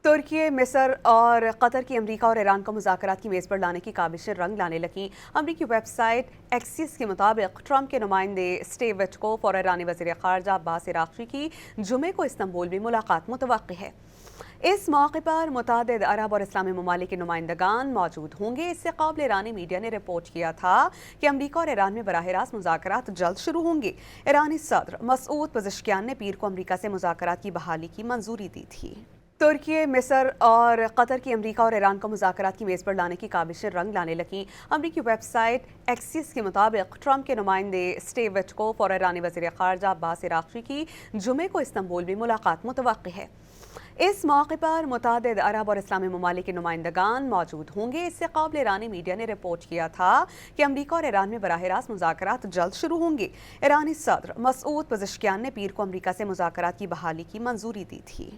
तुर्की, मिस्र और कतर की अमरीका और ईरान को मुज़ाकरात की मेज़ पर लाने की काविशें रंग लाने लगीं। अमरीकी वेबसाइट एक्सिस के मुताबिक ट्रंप के नुमाइंदे स्टीव विटकोफ और ईरानी वज़ीर ख़ारजा अब्बास अराग़ची की जुमे को इस्तांबुल में मुलाकात मुतवक्की है। इस मौके पर मुतअद्दिद अरब और इस्लामी ममालिक के नुमाइंदगान मौजूद होंगे। इससे कबल ईरानी मीडिया ने रिपोर्ट किया था कि अमरीका और ईरान में बराह रास्त मुज़ाकरात जल्द शुरू होंगे। ईरानी सदर मसूद पज़ेश्कियान ने पीर को अमरीका से मुज़ाकरात की बहाली की मंजूरी दी थी। तुर्की, मिस्र और कतर की अमरीका और ईरान को मुज़ाकरात की मेज़ पर लाने की काविशें रंग लाने लगीं। अमरीकी वेबसाइट एक्सिस के मुताबिक ट्रंप के नुमाइंदे स्टीव विटकोफ और ईरानी वज़ीर ख़ारजा अब्बास अराग़ची की जुमे को इस्तांबुल में मुलाकात मुतवक्की है। इस मौके पर मुतअद्दिद अरब और इस्लामी ममालिक के नुमाइंदगान मौजूद होंगे। इससे कबल ईरानी मीडिया ने रिपोर्ट किया था कि अमरीका और ईरान में बराह रास्त मुज़ाकरात जल्द शुरू होंगे। ईरानी सदर मसूद पज़ेश्कियान ने पीर को अमरीका से मुज़ाकरात की बहाली की मंजूरी दी थी।